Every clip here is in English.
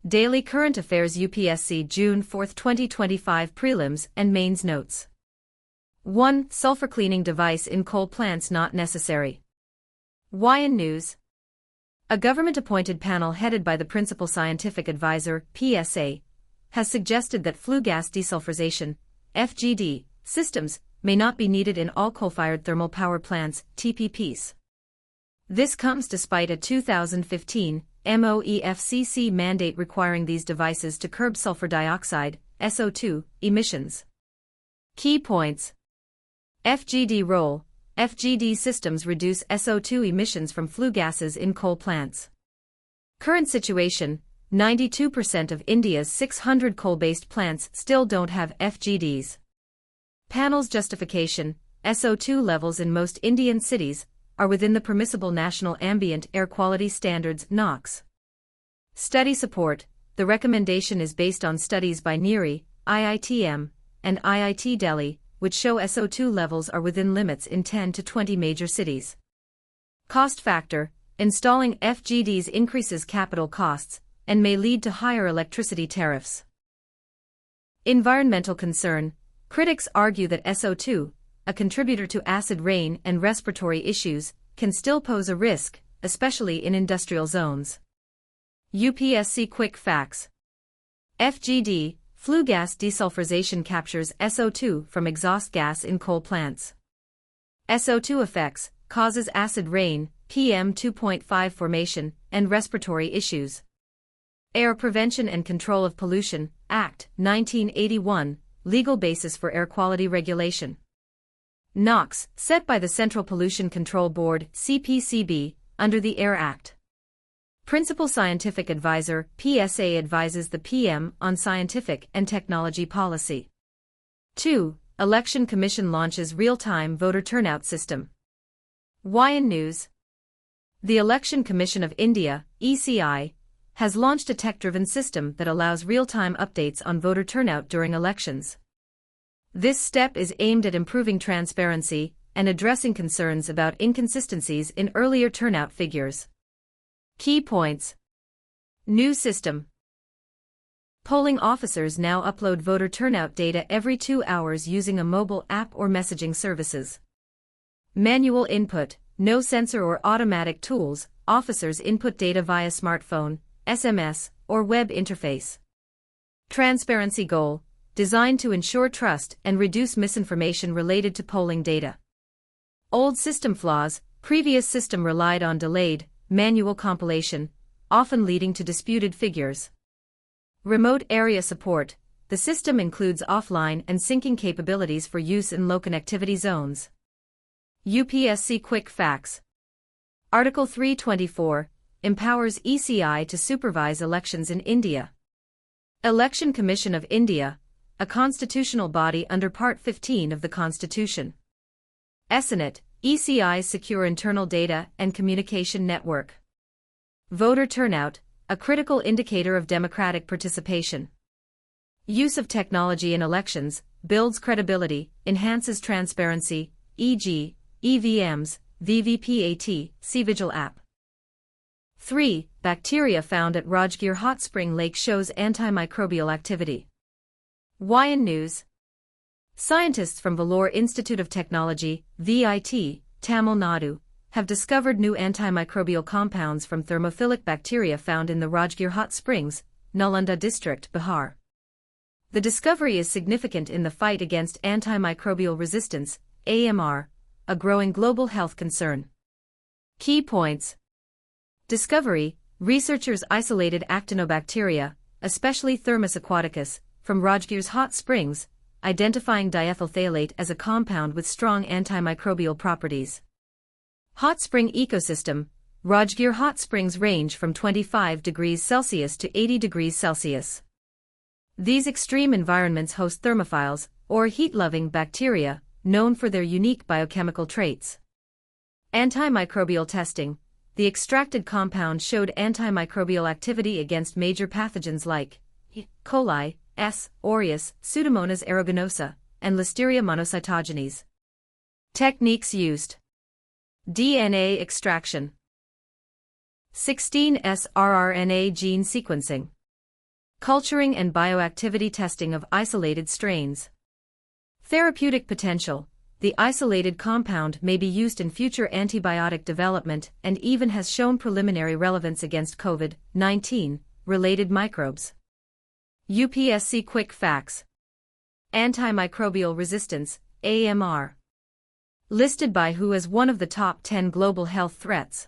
Daily Current Affairs UPSC June 4, 2025 Prelims and Mains Notes. 1. Sulfur cleaning device in coal plants not necessary. Why in news? A government-appointed panel headed by the Principal Scientific Advisor, PSA, has suggested that flue gas desulfurization, FGD, systems may not be needed in all coal-fired thermal power plants, TPPs. This comes despite a 2015 MOEFCC mandate requiring these devices to curb sulfur dioxide, SO2, emissions. Key points. FGD role. FGD systems reduce SO2 emissions from flue gases in coal plants. Current situation, 92% of India's 600 coal-based plants still don't have FGDs. Panel's justification, SO2 levels in most Indian cities are within the permissible National Ambient Air Quality Standards (NOx). Study support. The recommendation is based on studies by NERI, IITM, and IIT Delhi, which show SO2 levels are within limits in 10 to 20 major cities. Cost factor. Installing FGDs increases capital costs and may lead to higher electricity tariffs. Environmental concern. Critics argue that SO2, a contributor to acid rain and respiratory issues, can still pose a risk, especially in industrial zones. UPSC Quick Facts. FGD, flue gas desulfurization, captures SO2 from exhaust gas in coal plants. SO2 effects, causes acid rain, PM 2.5 formation, and respiratory issues. Air Prevention and Control of Pollution, Act, 1981, legal basis for air quality regulation. NOx, set by the Central Pollution Control Board, CPCB, under the Air Act. Principal Scientific Advisor, PSA, advises the PM on scientific and technology policy. 2. Election Commission launches real-time voter turnout system. Why in news? The Election Commission of India, ECI, has launched a tech-driven system that allows real-time updates on voter turnout during elections. This step is aimed at improving transparency and addressing concerns about inconsistencies in earlier turnout figures. Key points. New system. Polling officers now upload voter turnout data every 2 hours using a mobile app or messaging services. Manual input, no sensor or automatic tools, officers input data via smartphone, SMS, or web interface. Transparency goal, designed to ensure trust and reduce misinformation related to polling data. Old system flaws. Previous system relied on delayed, manual compilation, often leading to disputed figures. Remote area support. The system includes offline and syncing capabilities for use in low connectivity zones. UPSC Quick Facts. Article 324 empowers ECI to supervise elections in India. Election Commission of India, a constitutional body under Part 15 of the Constitution. ESINET, ECI's secure internal data and communication network. Voter turnout, a critical indicator of democratic participation. Use of technology in elections builds credibility, enhances transparency, e.g., EVMs, VVPAT, CVigil app. 3. Bacteria found at Rajgir Hot Spring Lake shows antimicrobial activity. Why in news? Scientists from Vellore Institute of Technology, VIT, Tamil Nadu, have discovered new antimicrobial compounds from thermophilic bacteria found in the Rajgir Hot Springs, Nalanda district, Bihar. The discovery is significant in the fight against antimicrobial resistance, AMR, a growing global health concern. Key points. Discovery. Researchers isolated actinobacteria, especially Thermus aquaticus, from Rajgir's hot springs, identifying diethylphthalate as a compound with strong antimicrobial properties. Hot spring ecosystem. Rajgir hot springs range from 25 degrees Celsius to 80 degrees Celsius. These extreme environments host thermophiles, or heat-loving bacteria, known for their unique biochemical traits. Antimicrobial testing. The extracted compound showed antimicrobial activity against major pathogens like E. coli, S. aureus, Pseudomonas aeruginosa, and Listeria monocytogenes. Techniques used. DNA extraction. 16S rRNA gene sequencing. Culturing and bioactivity testing of isolated strains. Therapeutic potential. The isolated compound may be used in future antibiotic development and even has shown preliminary relevance against COVID-19 related microbes. UPSC Quick Facts. Antimicrobial resistance, AMR. Listed by WHO as one of the top 10 global health threats.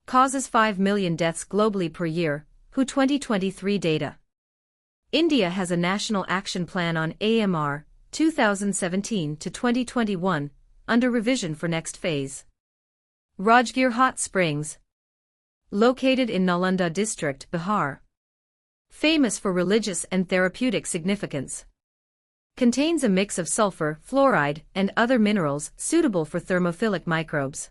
Causes 5 million deaths globally per year, WHO 2023 data. India has a national action plan on AMR, 2017 to 2021, under revision for next phase. Rajgir Hot Springs. Located in Nalanda district, Bihar. Famous for religious and therapeutic significance. Contains a mix of sulfur, fluoride, and other minerals suitable for thermophilic microbes.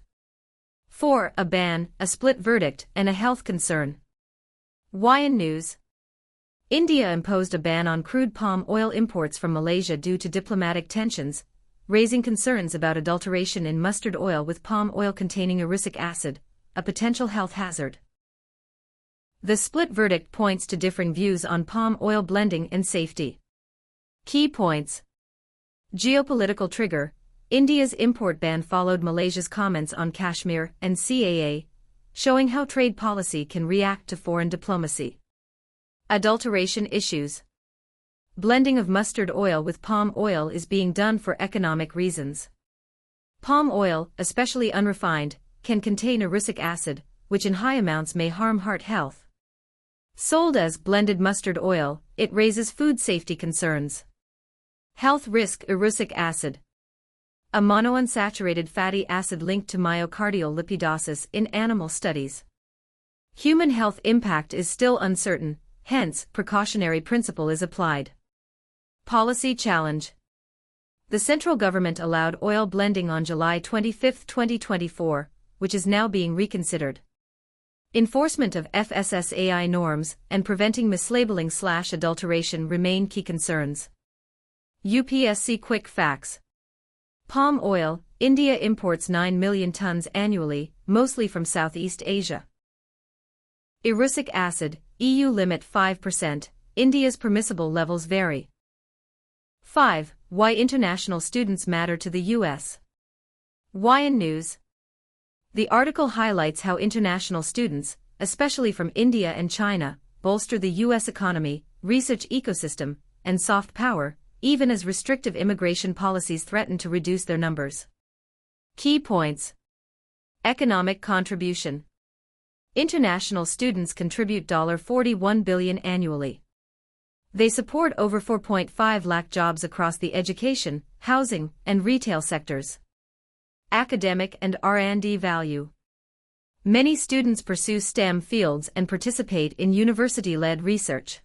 4. A ban, a split verdict, and a health concern. YN News. India imposed a ban on crude palm oil imports from Malaysia due to diplomatic tensions, raising concerns about adulteration in mustard oil with palm oil containing erucic acid, a potential health hazard. The split verdict points to differing views on palm oil blending and safety. Key points. Geopolitical trigger. India's import ban followed Malaysia's comments on Kashmir and CAA, showing how trade policy can react to foreign diplomacy. Adulteration issues. Blending of mustard oil with palm oil is being done for economic reasons. Palm oil, especially unrefined, can contain erucic acid, which in high amounts may harm heart health. Sold as blended mustard oil, it raises food safety concerns. Health risk. Erucic acid. A monounsaturated fatty acid linked to myocardial lipidosis in animal studies. Human health impact is still uncertain, hence, precautionary principle is applied. Policy challenge. The central government allowed oil blending on July 25, 2024, which is now being reconsidered. Enforcement of FSSAI norms and preventing mislabeling/adulteration remain key concerns. UPSC Quick Facts. Palm oil. India imports 9 million tons annually, mostly from Southeast Asia. Erucic acid. EU limit 5%, India's permissible levels vary. 5. Why international students matter to the U.S. YN News. The article highlights how international students, especially from India and China, bolster the U.S. economy, research ecosystem, and soft power, even as restrictive immigration policies threaten to reduce their numbers. Key points. Economic contribution. International students contribute $41 billion annually. They support over 4.5 lakh jobs across the education, housing, and retail sectors. Academic and R&D value. Many students pursue STEM fields and participate in university-led research.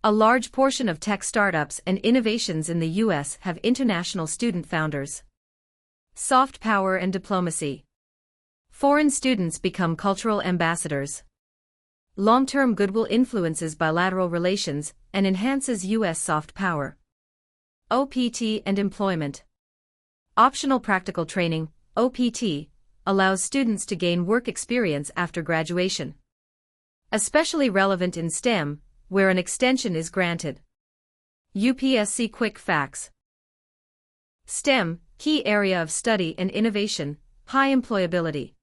A large portion of tech startups and innovations in the U.S. have international student founders. Soft power and diplomacy. Foreign students become cultural ambassadors. Long-term goodwill influences bilateral relations and enhances U.S. soft power. OPT and employment. Optional practical training, OPT, allows students to gain work experience after graduation. Especially relevant in STEM, where an extension is granted. UPSC Quick Facts. STEM, key area of study and innovation, high employability.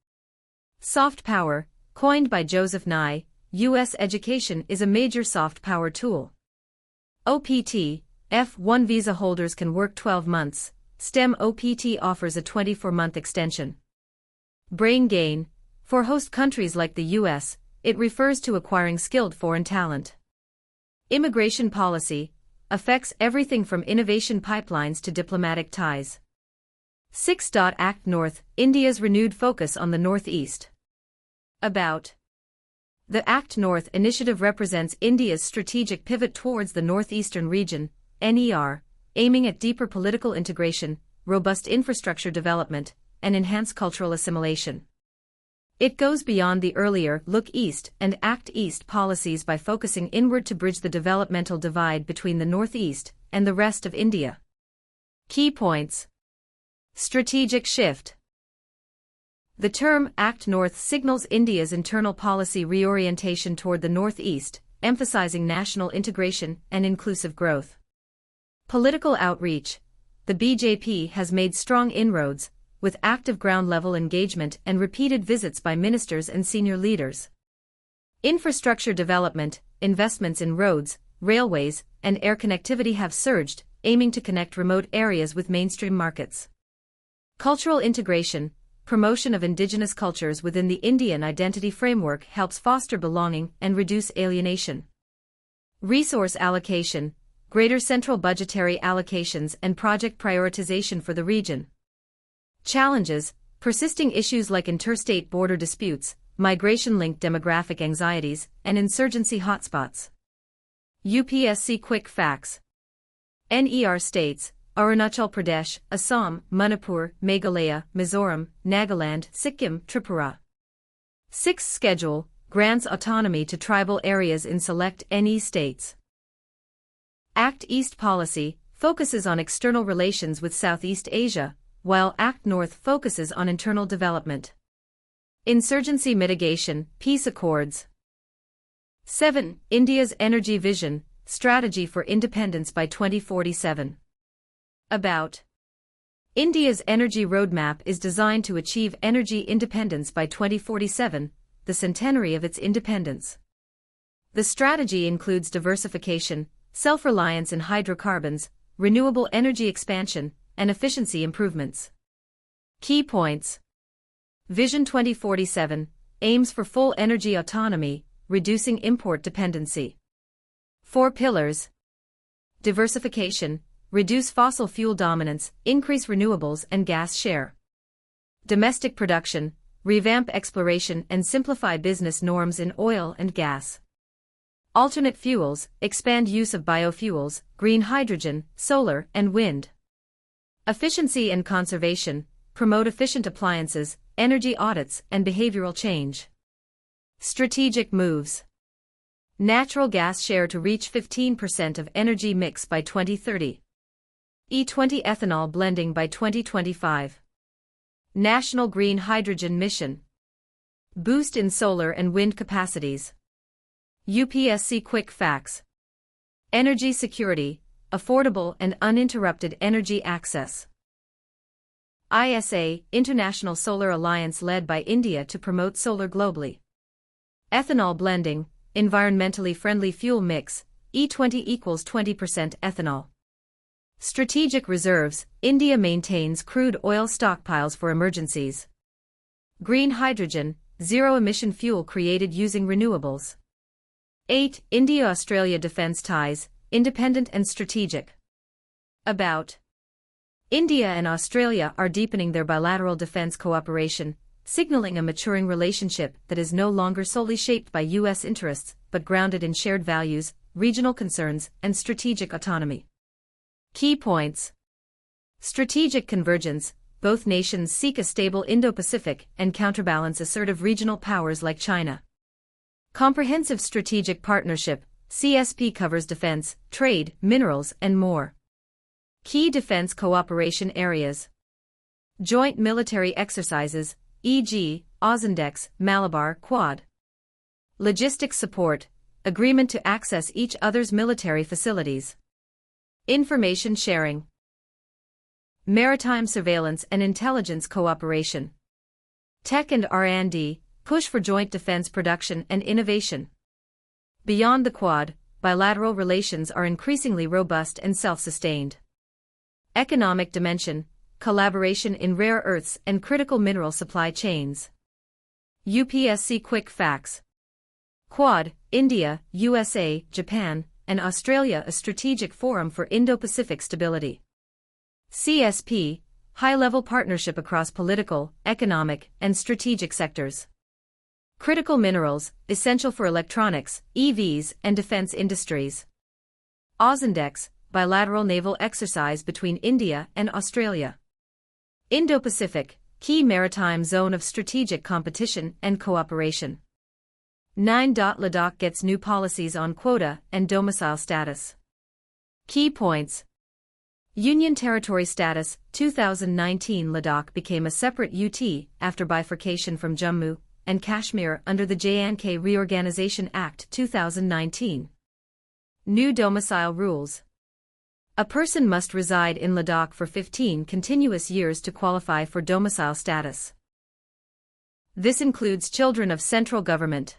Soft power, coined by Joseph Nye, U.S. education is a major soft power tool. OPT, F1 visa holders can work 12 months, STEM OPT offers a 24-month extension. Brain gain, for host countries like the U.S., it refers to acquiring skilled foreign talent. Immigration policy, affects everything from innovation pipelines to diplomatic ties. 6. Act North, India's renewed focus on the Northeast. About. The Act North initiative represents India's strategic pivot towards the northeastern region, NER, aiming at deeper political integration, robust infrastructure development, and enhanced cultural assimilation. It goes beyond the earlier Look East and Act East policies by focusing inward to bridge the developmental divide between the Northeast and the rest of India. Key points. Strategic shift. The term Act North signals India's internal policy reorientation toward the Northeast, emphasizing national integration and inclusive growth. Political outreach. The BJP has made strong inroads, with active ground-level engagement and repeated visits by ministers and senior leaders. Infrastructure development, investments in roads, railways, and air connectivity have surged, aiming to connect remote areas with mainstream markets. Cultural integration, promotion of indigenous cultures within the Indian identity framework helps foster belonging and reduce alienation. Resource allocation, greater central budgetary allocations and project prioritization for the region. Challenges, persisting issues like interstate border disputes, migration-linked demographic anxieties, and insurgency hotspots. UPSC Quick Facts. NER states, Arunachal Pradesh, Assam, Manipur, Meghalaya, Mizoram, Nagaland, Sikkim, Tripura. 6th Schedule, grants autonomy to tribal areas in select NE states. Act East policy focuses on external relations with Southeast Asia, while Act North focuses on internal development. Insurgency mitigation, peace accords. 7. India's energy vision, strategy for independence by 2047. About. India's energy roadmap is designed to achieve energy independence by 2047, the centenary of its independence. The strategy includes diversification, self-reliance in hydrocarbons, renewable energy expansion, and efficiency improvements. Key points. Vision 2047 aims for full energy autonomy, reducing import dependency. 4 pillars. Diversification, reduce fossil fuel dominance, increase renewables and gas share. Domestic production, revamp exploration and simplify business norms in oil and gas. Alternate fuels, expand use of biofuels, green hydrogen, solar and wind. Efficiency and conservation, promote efficient appliances, energy audits and behavioral change. Strategic moves. Natural gas share to reach 15% of energy mix by 2030. E20 ethanol blending by 2025. National Green Hydrogen Mission. Boost in solar and wind capacities. UPSC Quick Facts. Energy security, affordable and uninterrupted energy access. ISA, International Solar Alliance led by India to promote solar globally. Ethanol blending, environmentally friendly fuel mix, E20 equals 20% ethanol. Strategic reserves, India maintains crude oil stockpiles for emergencies. Green hydrogen, zero-emission fuel created using renewables. 8. India-Australia defence ties, independent and strategic. About. India and Australia are deepening their bilateral defense cooperation, signaling a maturing relationship that is no longer solely shaped by U.S. interests, but grounded in shared values, regional concerns, and strategic autonomy. Key points. Strategic convergence, both nations seek a stable Indo-Pacific and counterbalance assertive regional powers like China. Comprehensive strategic partnership, CSP covers defense, trade, minerals, and more. Key defense cooperation areas. Joint military exercises, e.g., AUSINDEX, Malabar, Quad. Logistics support, agreement to access each other's military facilities. Information sharing. Maritime surveillance and intelligence cooperation. Tech and R&D, push for joint defense production and innovation. Beyond the Quad, bilateral relations are increasingly robust and self-sustained. Economic dimension, collaboration in rare earths and critical mineral supply chains. UPSC Quick Facts. Quad, India, USA, Japan, and Australia a strategic forum for Indo-Pacific stability. CSP, high-level partnership across political, economic, and strategic sectors. Critical minerals, essential for electronics, EVs, and defense industries. AUSINDEX, bilateral naval exercise between India and Australia. Indo-Pacific, key maritime zone of strategic competition and cooperation. 9. Ladakh gets new policies on quota and domicile status. Key points. Union Territory status, 2019 Ladakh became a separate UT after bifurcation from Jammu, and Kashmir under the J&K Reorganization Act 2019. New domicile rules. A person must reside in Ladakh for 15 continuous years to qualify for domicile status. This includes children of central government.